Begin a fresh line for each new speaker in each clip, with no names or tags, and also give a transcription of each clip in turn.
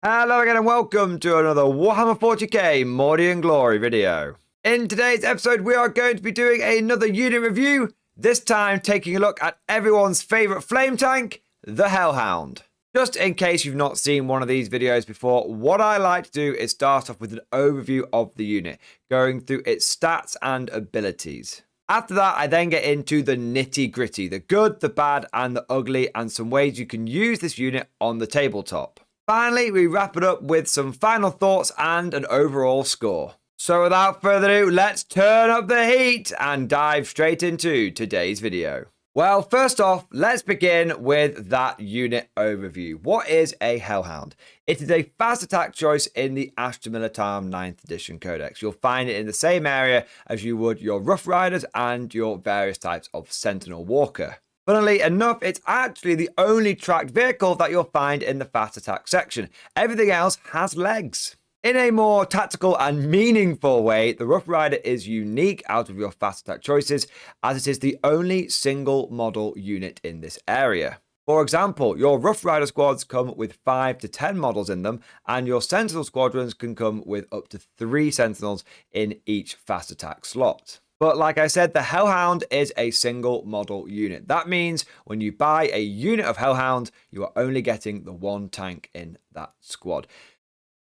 Hello again and welcome to another Warhammer 40k Mordy and Glory video. In today's episode we are going to be doing another unit review, this time taking a look at everyone's favourite flame tank, the Hellhound. Just in case you've not seen one of these videos before, what I like to do is start off with an overview of the unit, going through its stats and abilities. After that, I then get into the nitty gritty, the good, the bad and the ugly, and some ways you can use this unit on the tabletop. Finally, we wrap it up with some final thoughts and an overall score. So without further ado, let's turn up the heat and dive straight into today's video. Well, first off, let's begin with that unit overview. What is a Hellhound? It is a fast attack choice in the Astra Militarum 9th edition codex. You'll find it in the same area as you would your Rough Riders and your various types of Sentinel Walker. Funnily enough, it's actually the only tracked vehicle that you'll find in the fast attack section. Everything else has legs. In a more tactical and meaningful way, the Rough Rider is unique out of your fast attack choices, as it is the only single model unit in this area. For example, your Rough Rider squads come with 5 to 10 models in them, and your Sentinel squadrons can come with up to 3 Sentinels in each fast attack slot. But like I said, the Hellhound is a single model unit. That means when you buy a unit of Hellhound, you are only getting the one tank in that squad.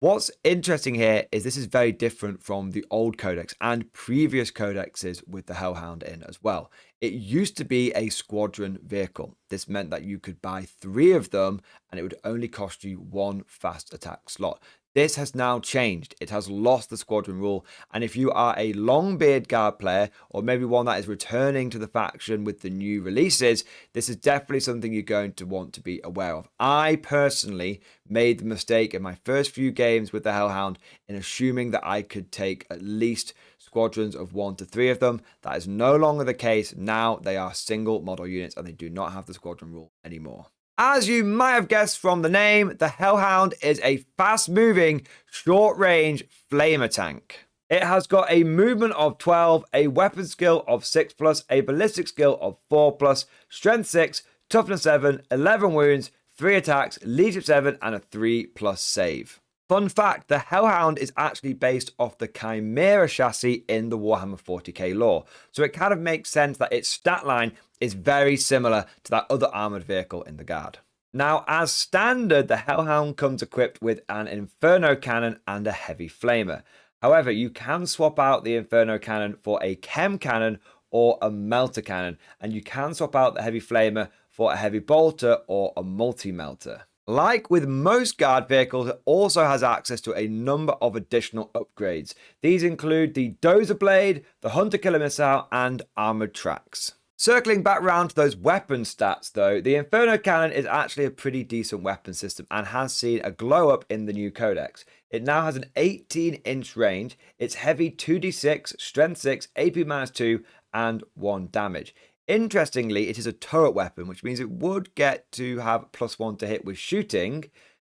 What's interesting here is this is very different from the old codex and previous codexes with the Hellhound in as well. It used to be a squadron vehicle. This meant that you could buy 3 of them and it would only cost you 1 fast attack slot. This has now changed. It has lost the squadron rule, and if you are a Longbeard Guard player, or maybe one that is returning to the faction with the new releases, this is definitely something you're going to want to be aware of. I personally made the mistake in my first few games with the Hellhound in assuming that I could take at least squadrons of 1 to 3 of them. That is no longer the case. Now they are single model units and they do not have the squadron rule anymore. As you might have guessed from the name, the Hellhound is a fast-moving, short-range flamer tank. It has got a movement of 12, a weapon skill of 6+, a ballistic skill of 4+, strength 6, toughness 7, 11 wounds, 3 attacks, leadership 7, and a 3+ save. Fun fact, the Hellhound is actually based off the Chimera chassis in the Warhammer 40k lore, so it kind of makes sense that its stat line is very similar to that other armoured vehicle in the Guard. Now, as standard, the Hellhound comes equipped with an Inferno Cannon and a Heavy Flamer. However, you can swap out the Inferno Cannon for a Chem Cannon or a Melter Cannon, and you can swap out the Heavy Flamer for a Heavy Bolter or a Multi-Melter. Like with most Guard vehicles, it also has access to a number of additional upgrades. These include the Dozer Blade, the Hunter Killer Missile, and Armoured Tracks. Circling back round to those weapon stats though, the Inferno Cannon is actually a pretty decent weapon system and has seen a glow up in the new codex. It now has an 18-inch range, it's heavy 2d6, strength 6, AP -2, and 1 damage. Interestingly, it is a turret weapon, which means it would get to have +1 to hit with shooting,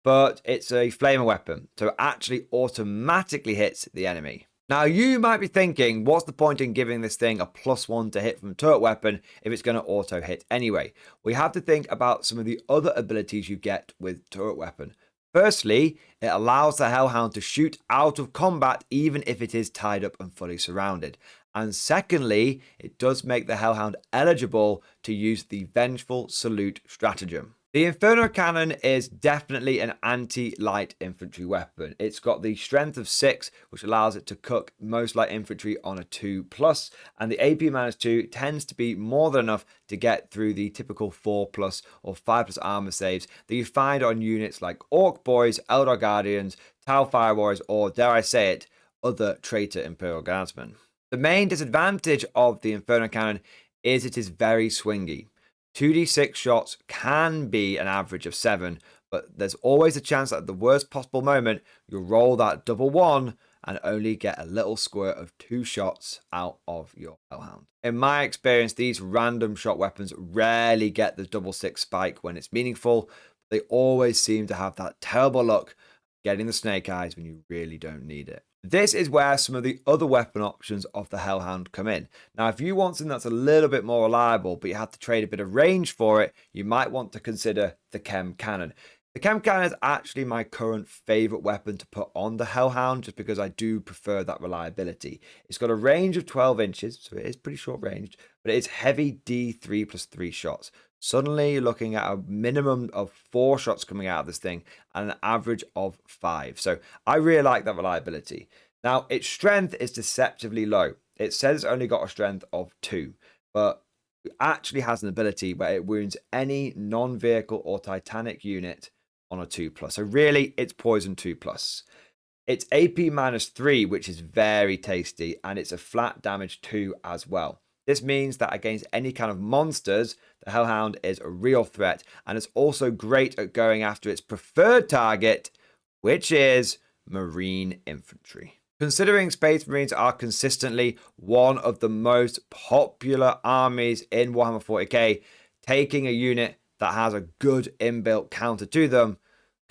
but it's a flamer weapon, so it actually automatically hits the enemy. Now, you might be thinking, what's the point in giving this thing a +1 to hit from a turret weapon if it's going to auto hit anyway? We have to think about some of the other abilities you get with turret weapon. Firstly, it allows the Hellhound to shoot out of combat even if it is tied up and fully surrounded. And secondly, it does make the Hellhound eligible to use the Vengeful Salute stratagem. The Inferno Cannon is definitely an anti-light infantry weapon. It's got the strength of 6, which allows it to cook most light infantry on a 2+, and the AP -2 tends to be more than enough to get through the typical 4+ or 5+ armor saves that you find on units like Orc Boys, Eldar Guardians, Tau Fire Warriors, or dare I say it, other traitor Imperial Guardsmen. The main disadvantage of the Inferno Cannon is it is very swingy. 2d6 shots can be an average of 7, but there's always a chance that at the worst possible moment, you'll roll that double 1 and only get a little squirt of 2 shots out of your Hellhound. In my experience, these random shot weapons rarely get the double 6 spike when it's meaningful. They always seem to have that terrible luck getting the snake eyes when you really don't need it. This is where some of the other weapon options of the Hellhound come in. Now, if you want something that's a little bit more reliable, but you have to trade a bit of range for it, you might want to consider the Chem Cannon. The chem cannon is actually my current favorite weapon to put on the Hellhound, just because I do prefer that reliability. It's got a range of 12 inches, so it is pretty short ranged, but it is heavy D3 plus 3 shots. Suddenly, you're looking at a minimum of 4 shots coming out of this thing and an average of 5. So I really like that reliability. Now, its strength is deceptively low. It says it's only got a strength of 2, but it actually has an ability where it wounds any non-vehicle or titanic unit on a 2+. So really, it's poison 2+. It's AP -3, which is very tasty, and it's a flat damage 2 as well. This means that against any kind of monsters, the Hellhound is a real threat, and it's also great at going after its preferred target, which is Marine Infantry. Considering Space Marines are consistently one of the most popular armies in Warhammer 40k, taking a unit that has a good inbuilt counter to them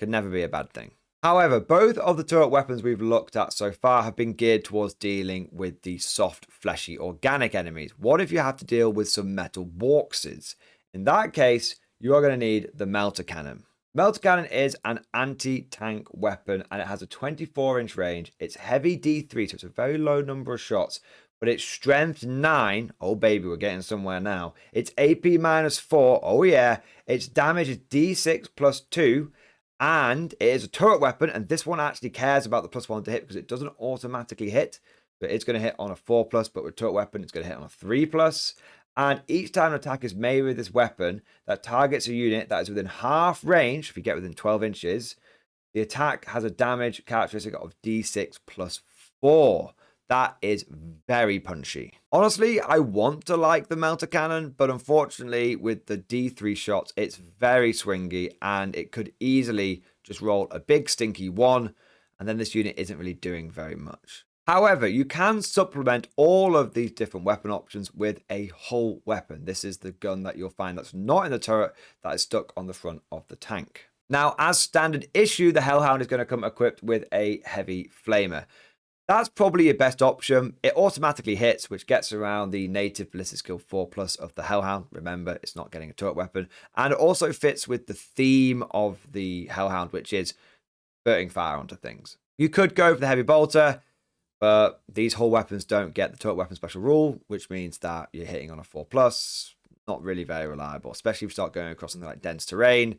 could never be a bad thing. However, both of the turret weapons we've looked at so far have been geared towards dealing with the soft, fleshy, organic enemies. What if you have to deal with some metal walkses? In that case, you are going to need the Melter Cannon. Melter Cannon is an anti-tank weapon, and it has a 24-inch range. It's heavy D3, so it's a very low number of shots, but it's strength 9. Oh, baby, we're getting somewhere now. It's AP -4. Oh, yeah. Its damage is D6 plus 2. And it is a turret weapon, and this one actually cares about the +1 to hit because it doesn't automatically hit, but it's going to hit on a 4+, but with turret weapon, it's going to hit on a 3+. And each time an attack is made with this weapon that targets a unit that is within half range, if you get within 12 inches, the attack has a damage characteristic of D6 plus 4. That is very punchy. Honestly, I want to like the Melter Cannon, but unfortunately, with the D3 shots, it's very swingy, and it could easily just roll a big stinky 1, and then this unit isn't really doing very much. However, you can supplement all of these different weapon options with a hull weapon. This is the gun that you'll find that's not in the turret, that is stuck on the front of the tank. Now, as standard issue, the Hellhound is going to come equipped with a heavy flamer. That's probably your best option. It automatically hits, which gets around the native ballistic skill 4+ of the Hellhound. Remember, it's not getting a turret weapon. And it also fits with the theme of the Hellhound, which is spurting fire onto things. You could go for the heavy bolter, but these hull weapons don't get the turret weapon special rule, which means that you're hitting on a 4+. Not really very reliable, especially if you start going across something like dense terrain.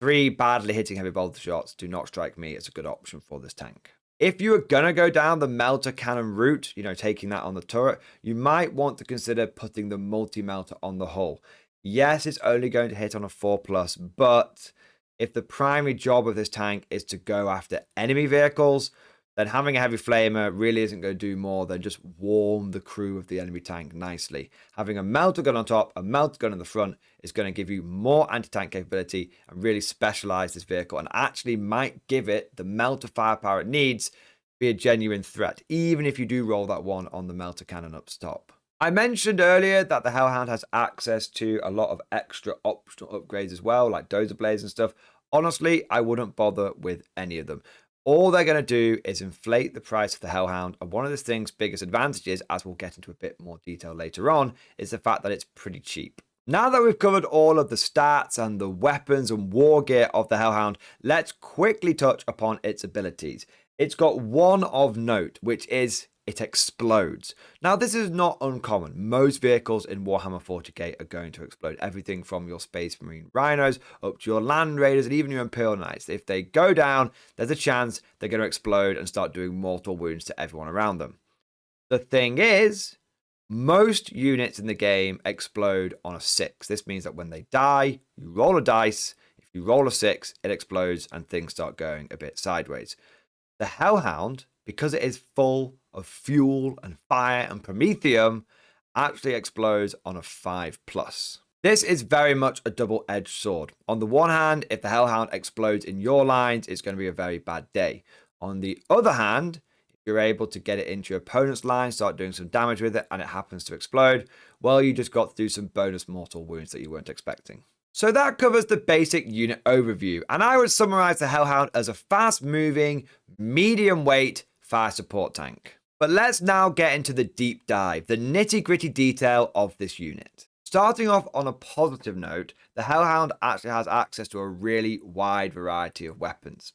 3 badly hitting heavy bolter shots do not strike me as a good option for this tank. If you are going to go down the Melter Cannon route, taking that on the turret, you might want to consider putting the multi-melter on the hull. Yes, it's only going to hit on a 4+, but if the primary job of this tank is to go after enemy vehicles, then having a heavy flamer really isn't going to do more than just warm the crew of the enemy tank nicely. Having a melter gun on top, a melter gun in the front is going to give you more anti-tank capability and really specialize this vehicle, and actually might give it the melter firepower it needs to be a genuine threat, even if you do roll that one on the Melter Cannon up top. I mentioned earlier that the Hellhound has access to a lot of extra optional upgrades as well, like dozer blades and stuff. Honestly, I wouldn't bother with any of them. All they're going to do is inflate the price of the Hellhound, and one of this thing's biggest advantages, as we'll get into a bit more detail later on, is the fact that it's pretty cheap. Now that we've covered all of the stats and the weapons and war gear of the Hellhound, let's quickly touch upon its abilities. It's got one of note, which is it explodes. Now, this is not uncommon. Most vehicles in Warhammer 40k are going to explode. Everything from your Space Marine Rhinos up to your Land Raiders and even your Imperial Knights. If they go down, there's a chance they're going to explode and start doing mortal wounds to everyone around them. The thing is, most units in the game explode on a 6. This means that when they die, you roll a dice. If you roll a 6, it explodes and things start going a bit sideways. The Hellhound, because it is full of fuel and fire and promethium, actually explodes on a 5+. This is very much a double-edged sword. On the one hand, if the Hellhound explodes in your lines, it's going to be a very bad day. On the other hand, if you're able to get it into your opponent's line, start doing some damage with it, and it happens to explode, well, you just got through some bonus mortal wounds that you weren't expecting. So that covers the basic unit overview, and I would summarize the Hellhound as a fast-moving, medium-weight fire support tank. But let's now get into the deep dive, the nitty-gritty detail of this unit. Starting off on a positive note, the Hellhound actually has access to a really wide variety of weapons.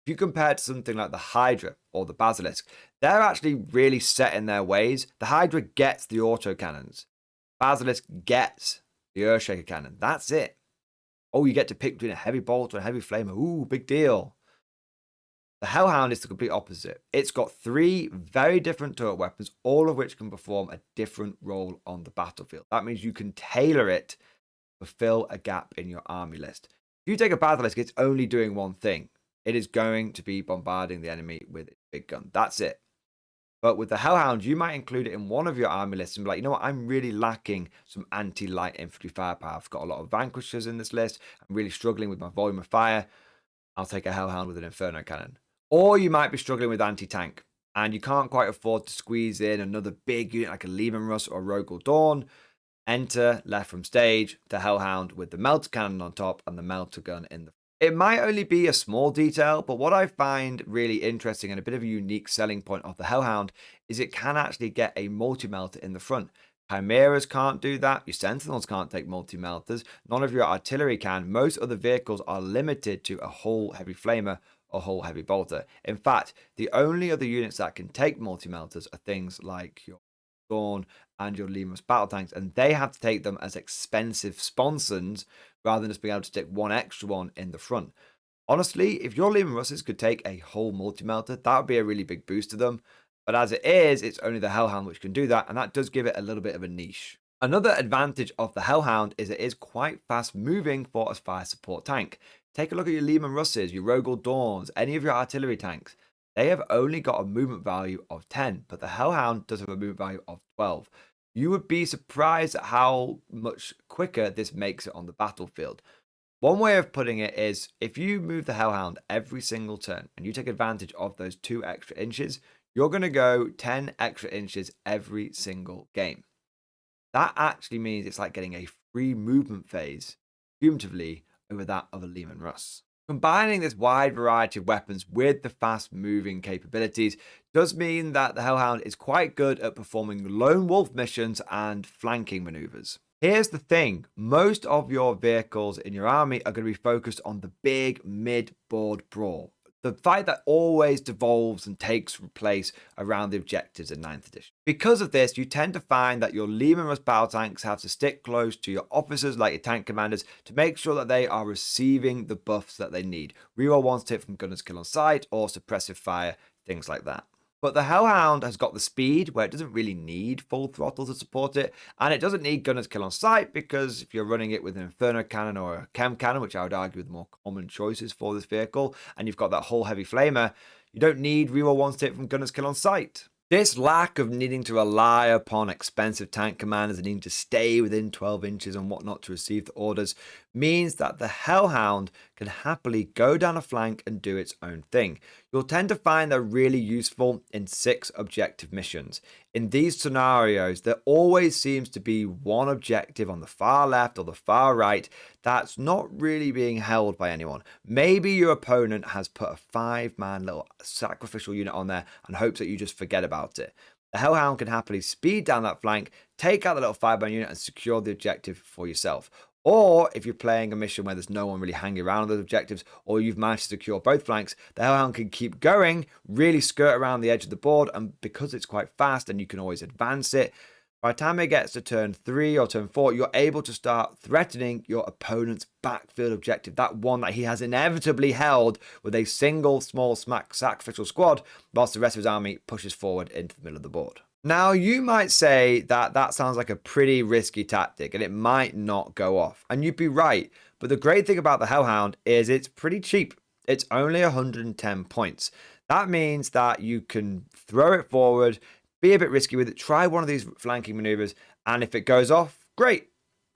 If you compare it to something like the Hydra or the Basilisk, they're actually really set in their ways. The Hydra gets the autocannons. Basilisk gets the Earthshaker cannon. That's it. Oh, you get to pick between a heavy bolt or a heavy flamer. Ooh, big deal. The Hellhound is the complete opposite. It's got 3 very different turret weapons, all of which can perform a different role on the battlefield. That means you can tailor it to fill a gap in your army list. If you take a Basilisk, it's only doing one thing. It is going to be bombarding the enemy with its big gun. That's it. But with the Hellhound, you might include it in one of your army lists and be like, you know what, I'm really lacking some anti-light infantry firepower. I've got a lot of Vanquishers in this list. I'm really struggling with my volume of fire. I'll take a Hellhound with an Inferno cannon. Or you might be struggling with anti-tank, and you can't quite afford to squeeze in another big unit like a Lehman Russ or Rogal Dawn. Enter, left from stage, the Hellhound with the Melter Cannon on top and the Melter Gun in the... It might only be a small detail, but what I find really interesting and a bit of a unique selling point of the Hellhound is it can actually get a multi-melter in the front. Chimeras can't do that. Your Sentinels can't take multi-melters. None of your artillery can. Most other vehicles are limited to a whole heavy flamer or whole heavy bolter. In fact, the only other units that can take multi-melters are things like your Dawn and your Lemus battle tanks, and they have to take them as expensive sponsons rather than just being able to stick one extra one in the front. Honestly, if your Lehman Russes could take a whole multi-melter, that would be a really big boost to them. But as it is, it's only the Hellhound which can do that, and that does give it a little bit of a niche. Another advantage of the Hellhound is it is quite fast moving for a fire support tank. Take a look at your Lehman Russes, your Rogal Dawns, any of your artillery tanks. They have only got a movement value of 10, but the Hellhound does have a movement value of 12. You would be surprised at how much quicker this makes it on the battlefield. One way of putting it is, if you move the Hellhound every single turn and you take advantage of those 2 extra inches, you're going to go 10 extra inches every single game. That actually means it's like getting a free movement phase, cumulatively, over that of a Lehman Russ. Combining this wide variety of weapons with the fast moving capabilities does mean that the Hellhound is quite good at performing lone wolf missions and flanking maneuvers. Here's the thing, most of your vehicles in your army are going to be focused on the big mid-board brawl. The fight that always devolves and takes place around the objectives in 9th edition. Because of this, you tend to find that your Lehman Russ battle tanks have to stick close to your officers like your tank commanders to make sure that they are receiving the buffs that they need. Reroll 1 hit from Gunner's Kill on Sight or suppressive fire, things like that. But the Hellhound has got the speed where it doesn't really need full throttle to support it, and it doesn't need Gunner's Kill on Sight because if you're running it with an Inferno cannon or a Chem cannon, which I would argue are the more common choices for this vehicle, and you've got that whole heavy flamer, you don't need reroll 1 hit from Gunner's Kill on Sight. This lack of needing to rely upon expensive tank commanders and needing to stay within 12 inches and whatnot to receive the orders means that the Hellhound can happily go down a flank and do its own thing. You'll tend to find they're really useful in 6 objective missions. In these scenarios, there always seems to be one objective on the far left or the far right that's not really being held by anyone. Maybe your opponent has put a 5-man little sacrificial unit on there and hopes that you just forget about it. The Hellhound can happily speed down that flank, take out the little 5-man unit and secure the objective for yourself. Or if you're playing a mission where there's no one really hanging around on those objectives, or you've managed to secure both flanks, the Hellhound can keep going, really skirt around the edge of the board, and because it's quite fast and you can always advance it, by the time it gets to turn 3 or turn 4, you're able to start threatening your opponent's backfield objective, that one that he has inevitably held with a single small sacrificial squad, whilst the rest of his army pushes forward into the middle of the board. Now, you might say that that sounds like a pretty risky tactic and it might not go off. And you'd be right. But the great thing about the Hellhound is it's pretty cheap. It's only 110 points. That means that you can throw it forward, be a bit risky with it, try one of these flanking maneuvers, and if it goes off, great.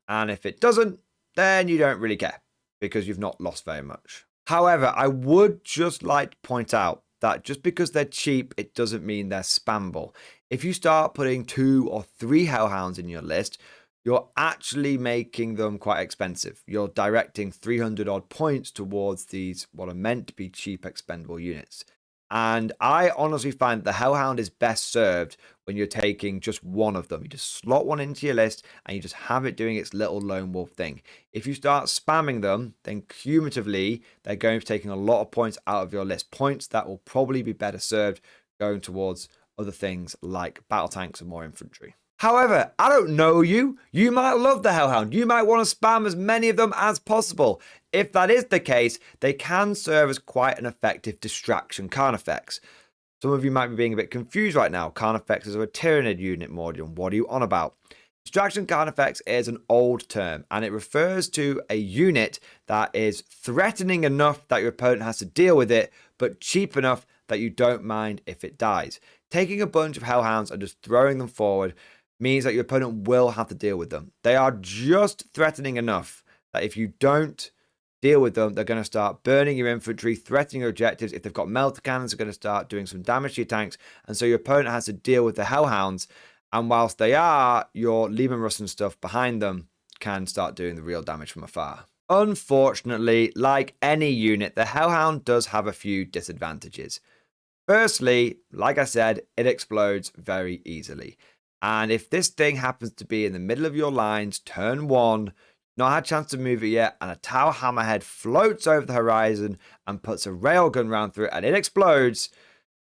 And if it doesn't, then you don't really care because you've not lost very much. However, I would just like to point out that just because they're cheap, it doesn't mean they're spammable. If you start putting 2 or 3 Hellhounds in your list, you're actually making them quite expensive. You're directing 300 odd points towards these, what are meant to be cheap expendable units. And I honestly find the Hellhound is best served when you're taking just one of them. You just slot one into your list and you just have it doing its little lone wolf thing. If you start spamming them, then cumulatively, they're going to be taking a lot of points out of your list. Points that will probably be better served going towards other things like battle tanks and more infantry. However, I don't know you. You might love the Hellhound. You might want to spam as many of them as possible. If that is the case, they can serve as quite an effective distraction Carnifex. Some of you might be being a bit confused right now. Carnifexes are a Tyranid unit, Mordian. What are you on about? Distraction Carnifex is an old term, and it refers to a unit that is threatening enough that your opponent has to deal with it, but cheap enough that you don't mind if it dies. Taking a bunch of Hellhounds and just throwing them forward means that your opponent will have to deal with them. They are just threatening enough that if you don't deal with them, they're going to start burning your infantry, threatening your objectives. If they've got melter cannons, they're going to start doing some damage to your tanks. And so your opponent has to deal with the Hellhounds. And whilst they are, your Leman Russ and stuff behind them can start doing the real damage from afar. Unfortunately, like any unit, the Hellhound does have a few disadvantages. Firstly, like I said, it explodes very easily. And if this thing happens to be in the middle of your lines, turn 1, not had a chance to move it yet, and a Tower Hammerhead floats over the horizon and puts a railgun round through it, and it explodes,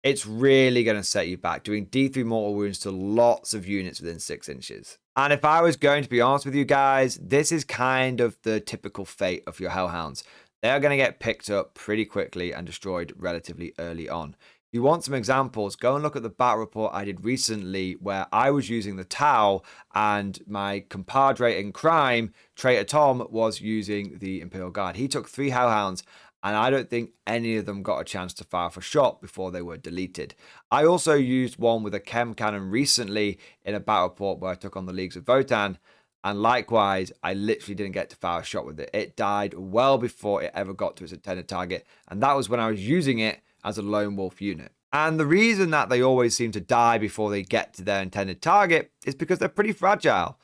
it's really going to set you back, doing D3 mortal wounds to lots of units within 6 inches. And if I was going to be honest with you guys, this is kind of the typical fate of your Hellhounds. They are going to get picked up pretty quickly and destroyed relatively early on. If you want some examples, go and look at the battle report I did recently where I was using the Tau and my compadre in crime, Traitor Tom, was using the Imperial Guard. He took 3 Hellhounds and I don't think any of them got a chance to fire for shot before they were deleted. I also used one with a chem cannon recently in a battle report where I took on the Leagues of Votan, and likewise, I literally didn't get to fire a shot with it. It died well before it ever got to its intended target, and that was when I was using it as a lone wolf unit. And the reason that they always seem to die before they get to their intended target is because they're pretty fragile.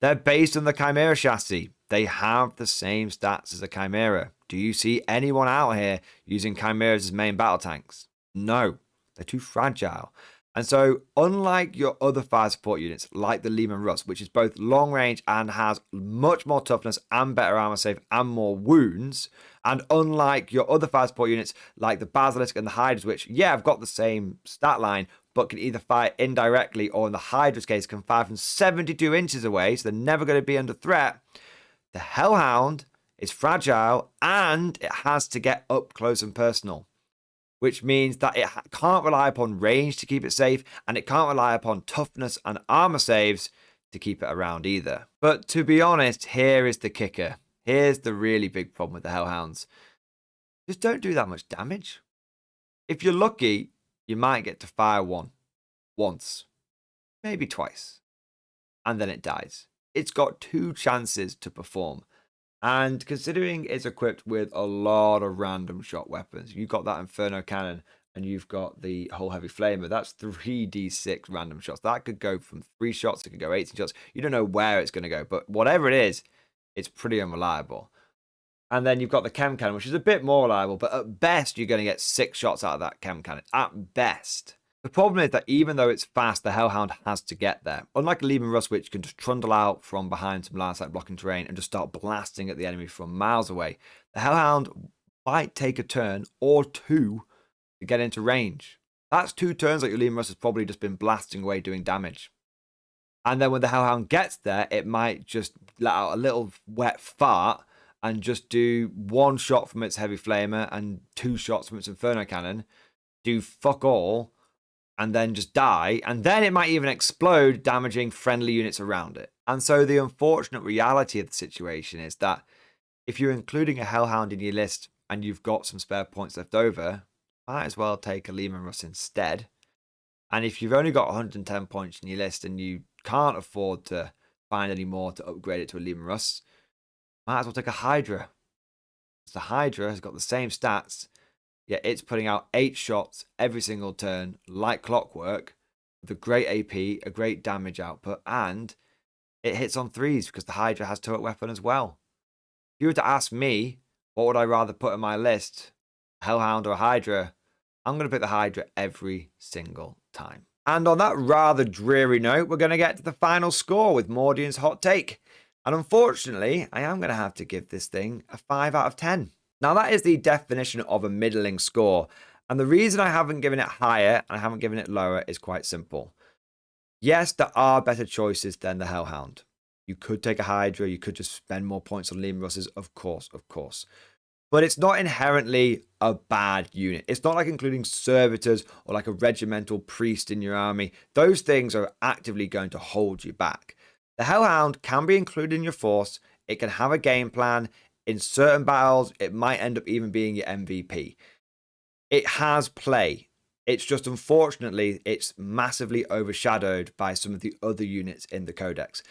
They're based on the Chimera chassis. They have the same stats as a Chimera. Do you see anyone out here using Chimeras as main battle tanks? No, they're too fragile. And so, unlike your other fire support units, like the Leman Russ, which is both long range and has much more toughness and better armor save and more wounds, and unlike your other fire support units, like the Basilisk and the Hydras, which, yeah, have got the same stat line, but can either fire indirectly or, in the Hydra's case, can fire from 72 inches away, so they're never going to be under threat. The Hellhound is fragile, and it has to get up close and personal, which means that it can't rely upon range to keep it safe, and it can't rely upon toughness and armor saves to keep it around either. But to be honest, here is the kicker. Here's the really big problem with the Hellhounds. Just don't do that much damage. If you're lucky, you might get to fire one. Once. Maybe twice. And then it dies. It's got 2 chances to perform. And considering it's equipped with a lot of random shot weapons, you've got that Inferno Cannon and you've got the whole Heavy Flamer, that's 3d6 random shots. That could go from 3 shots, it could go 18 shots. You don't know where it's going to go, but whatever it is, it's pretty unreliable. And then you've got the Chem Cannon, which is a bit more reliable, but at best, you're going to get 6 shots out of that Chem Cannon. At best. The problem is that even though it's fast, the Hellhound has to get there. Unlike a Leman Russ, which can just trundle out from behind some line of sight blocking terrain and just start blasting at the enemy from miles away, the Hellhound might take a turn or 2 to get into range. That's 2 turns that your Leman Russ has probably just been blasting away doing damage. And then when the Hellhound gets there, it might just let out a little wet fart and just do 1 shot from its Heavy Flamer and 2 shots from its Inferno Cannon, do fuck all, and then just die, and then it might even explode, damaging friendly units around it. And so the unfortunate reality of the situation is that if you're including a Hellhound in your list and you've got some spare points left over, might as well take a Leman Russ instead. And if you've only got 110 points in your list and you can't afford to find any more to upgrade it to a Leman Russ, might as well take a Hydra. The Hydra has got the same stats, yet it's putting out 8 shots every single turn, like clockwork, with a great AP, a great damage output, and it hits on 3s because the Hydra has turret weapon as well. If you were to ask me, what would I rather put in my list, a Hellhound or a Hydra? I'm going to pick the Hydra every single time. And on that rather dreary note, we're going to get to the final score with Mordian's hot take. And unfortunately, I am going to have to give this thing a 5 out of 10. Now, that is the definition of a middling score. And the reason I haven't given it higher and I haven't given it lower is quite simple. Yes, there are better choices than the Hellhound. You could take a Hydra, you could just spend more points on Leman Russes, of course. But it's not inherently a bad unit. It's not like including servitors or like a regimental priest in your army. Those things are actively going to hold you back. The Hellhound can be included in your force. It can have a game plan. In certain battles, it might end up even being your MVP. It has play. It's just, unfortunately, it's massively overshadowed by some of the other units in the Codex.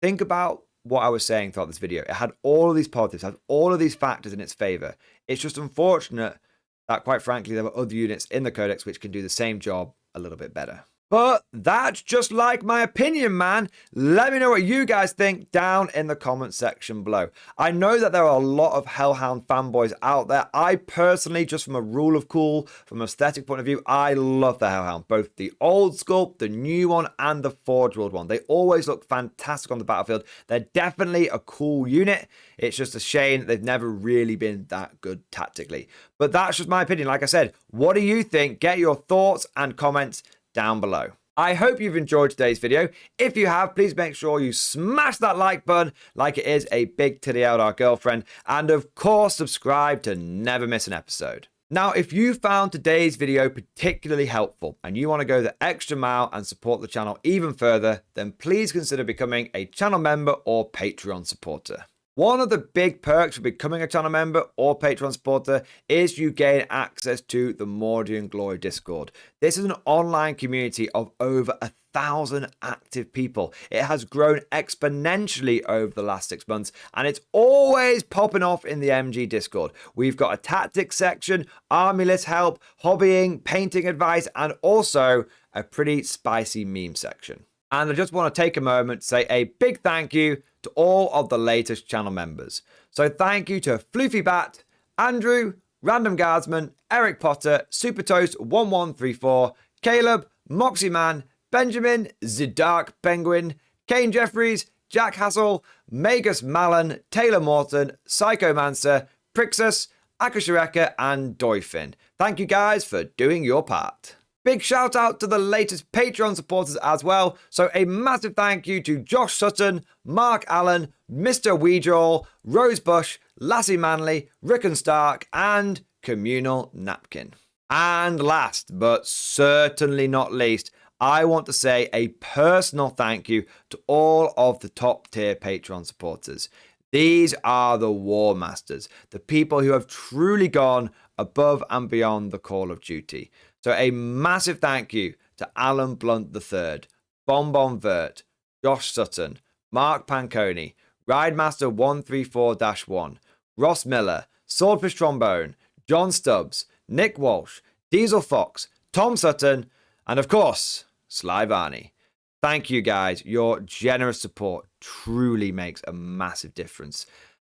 Think about what I was saying throughout this video. It had all of these positives, had all of these factors in its favor. It's just unfortunate that, quite frankly, there were other units in the Codex which can do the same job a little bit better. But that's just like my opinion, man. Let me know what you guys think down in the comment section below. I know that there are a lot of Hellhound fanboys out there. I personally, just from a rule of cool, from an aesthetic point of view, I love the Hellhound. Both the old sculpt, the new one, and the Forge World one. They always look fantastic on the battlefield. They're definitely a cool unit. It's just a shame that they've never really been that good tactically. But that's just my opinion. Like I said, what do you think? Get your thoughts and comments down below. I hope you've enjoyed today's video. If you have, please make sure you smash that like button like it is a big titty out our girlfriend. And of course, subscribe to never miss an episode. Now, if you found today's video particularly helpful and you want to go the extra mile and support the channel even further, then please consider becoming a channel member or Patreon supporter. One of the big perks for becoming a channel member or Patreon supporter is you gain access to the Mordian Glory Discord. This is an online community of over 1,000 active people. It has grown exponentially over the last 6 months, and it's always popping off in the MG Discord. We've got a tactics section, army list help, hobbying, painting advice, and also a pretty spicy meme section. And I just want to take a moment to say a big thank you to all of the latest channel members. So thank you to Floofy Bat, Andrew, Random Guardsman, Eric Potter, Super Toast 1134, Caleb, Moxie Man, Benjamin, Zidark Penguin, Kane Jeffries, Jack Hassel, Magus Malin, Taylor Morton, Psychomancer, Prixus, Akashareka, and Doyfin. Thank you guys for doing your part. Big shout out to the latest Patreon supporters as well. So a massive thank you to Josh Sutton, Mark Allen, Mr. Weedrawl, Rosebush, Lassie Manley, Rickon Stark, and Communal Napkin. And last, but certainly not least, I want to say a personal thank you to all of the top tier Patreon supporters. These are the War Masters, the people who have truly gone above and beyond the call of duty. So a massive thank you to Alan Blunt III, Bonbon Vert, Josh Sutton, Mark Panconi, Ridemaster 134-1, Ross Miller, Swordfish Trombone, John Stubbs, Nick Walsh, Diesel Fox, Tom Sutton, and of course, Sly Varney. Thank you guys. Your generous support truly makes a massive difference.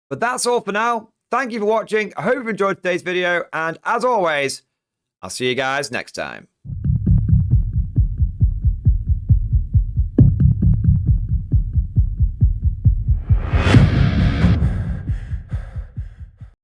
But that's all for now. Thank you for watching. I hope you've enjoyed today's video. And as always, I'll see you guys next time.